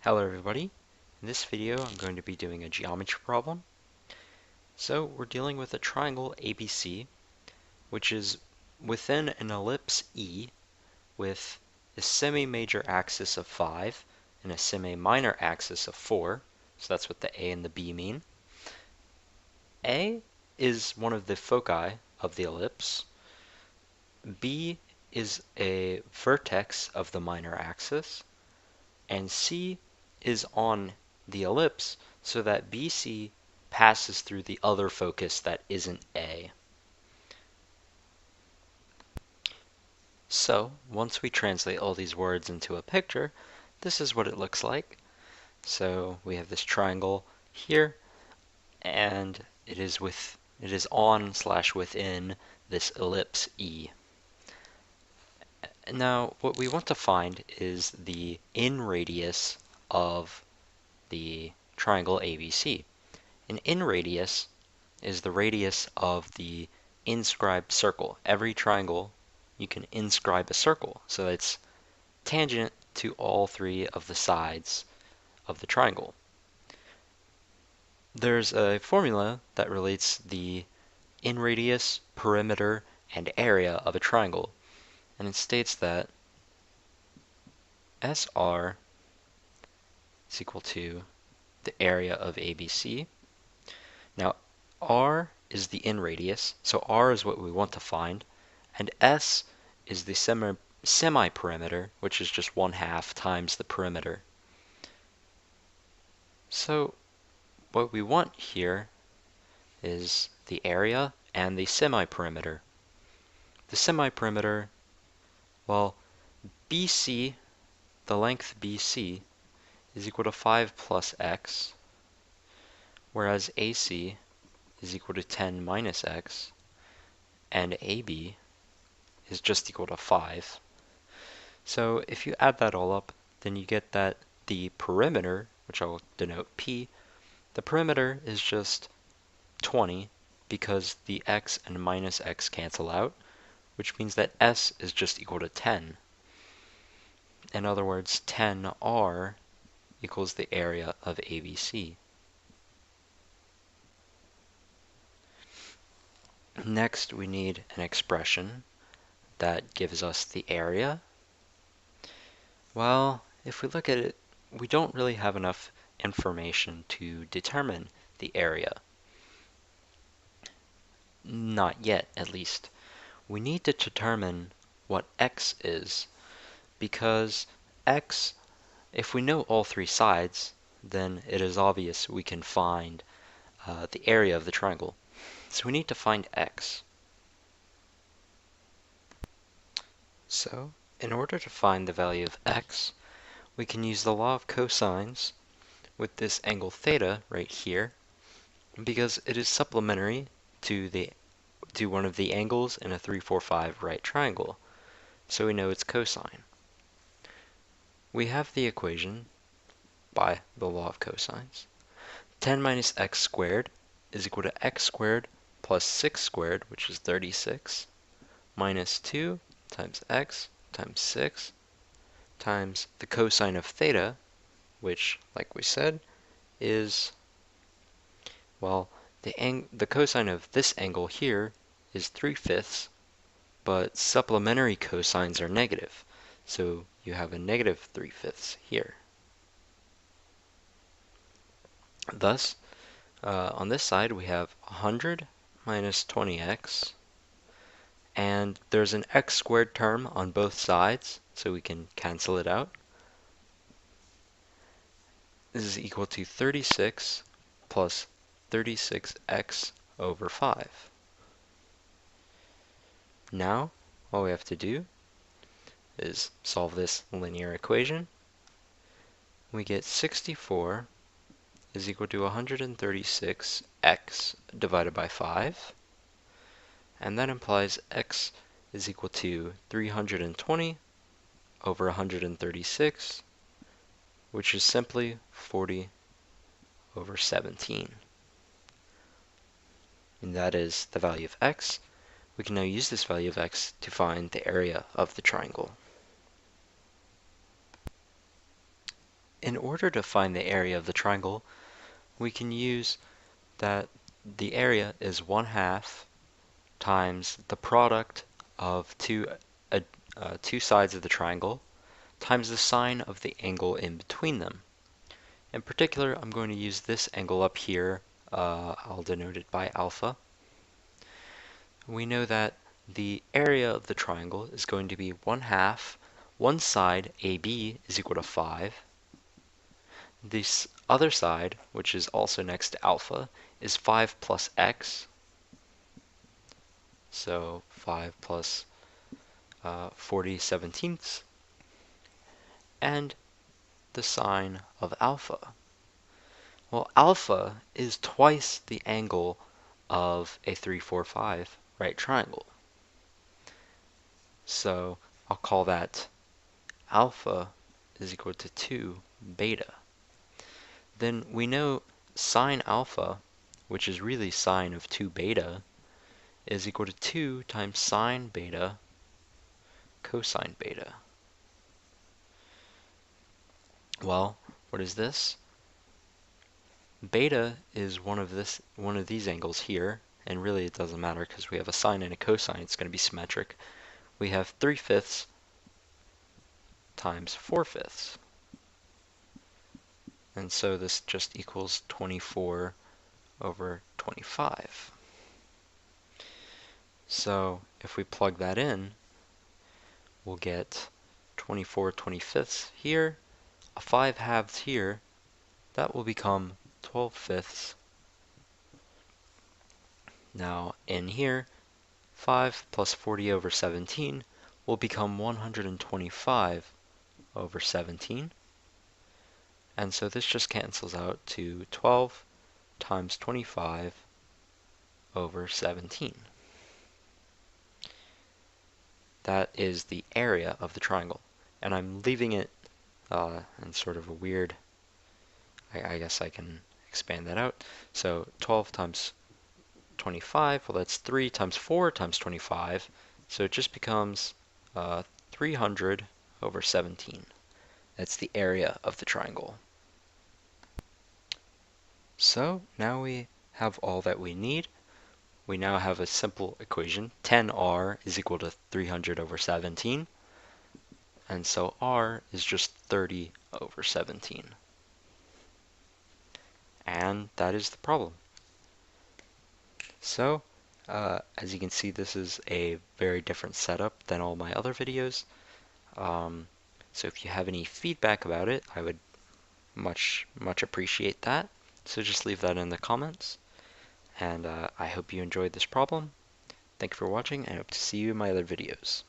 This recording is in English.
Hello everybody. In this video I'm going to be doing a geometry problem. So we're dealing with a triangle ABC, which is within an ellipse E with a semi-major axis of 5 and a semi-minor axis of 4. So that's what the A and the B mean. A is one of the foci of the ellipse. B is a vertex of the minor axis. And C is on the ellipse so that BC passes through the other focus that isn't A. So once we translate all these words into a picture, this is what it looks like. So we have this triangle here, and it is on/within this ellipse E. Now what we want to find is the in radius of the triangle ABC. An in radius is the radius of the inscribed circle. Every triangle you can inscribe a circle, so it's tangent to all three of the sides of the triangle. There's a formula that relates the in radius, perimeter, and area of a triangle, and it states that SR is equal to the area of ABC. Now R is the in radius, so R is what we want to find, and S is the semi-perimeter, which is just 1/2 times the perimeter. So what we want here is the area and the semi-perimeter. The semi-perimeter, well, BC, the length BC, is equal to 5 plus x, whereas AC is equal to 10 minus x, and AB is just equal to 5. So if you add that all up, then you get that the perimeter, which I'll denote P, the perimeter is just 20 because the x and minus x cancel out, which means that S is just equal to 10. In other words, 10R equals the area of ABC. Next, we need an expression that gives us the area. Well, if we look at it, we don't really have enough information to determine the area. Not yet, at least. We need to determine what x is, because x, if we know all three sides, then it is obvious we can find the area of the triangle. So we need to find x. So in order to find the value of x, we can use the law of cosines with this angle theta right here, because it is supplementary to one of the angles in a 3, 4, 5 right triangle. So we know it's cosine. We have the equation by the law of cosines. 10 minus x squared is equal to x squared plus 6 squared, which is 36, minus 2 times x times 6 times the cosine of theta, which, like we said, is, well, the cosine of this angle here is 3/5, but supplementary cosines are negative, so you have a negative 3/5 here. Thus, on this side we have 100 minus 20x, and there's an x squared term on both sides, so we can cancel it out. This is equal to 36 plus 36x over 5. Now, all we have to do is solve this linear equation. We get 64 is equal to 136x divided by 5, and that implies x is equal to 320 over 136, which is simply 40 over 17. And that is the value of x. We can now use this value of x to find the area of the triangle. in order to find the area of the triangle, we can use that the area is 1/2 times the product of two sides of the triangle times the sine of the angle in between them. In particular, I'm going to use this angle up here. I'll denote it by alpha. We know that the area of the triangle is going to be 1/2. One side, AB, is equal to 5. This other side, which is also next to alpha, is 5 plus x. So 5 plus 40/17. And the sine of alpha. Well, alpha is twice the angle of a 3, 4, 5 right triangle. So I'll call that alpha is equal to 2 beta. Then we know sine alpha, which is really sine of 2 beta, is equal to 2 times sine beta cosine beta. Well, what is this? Beta is one of these angles here, and really it doesn't matter because we have a sine and a cosine, it's going to be symmetric. We have 3/5 times 4/5. And so this just equals 24/25. So if we plug that in, we'll get 24/25 here, a 5/2 here, that will become 12/5. Now in here, 5 plus 40/17 will become 125/17. And so this just cancels out to 12 times 25/17. That is the area of the triangle. And I'm leaving it in sort of a weird, I guess I can expand that out. So 12 times 25, well that's 3 times 4 times 25. So it just becomes 300/17. That's the area of the triangle. So now we have all that we need. We now have a simple equation. 10r is equal to 300/17. And so r is just 30/17. And that is the problem. So, as you can see, this is a very different setup than all my other videos. So if you have any feedback about it, I would much appreciate that. So just leave that in the comments. And I hope you enjoyed this problem. Thank you for watching, and I hope to see you in my other videos.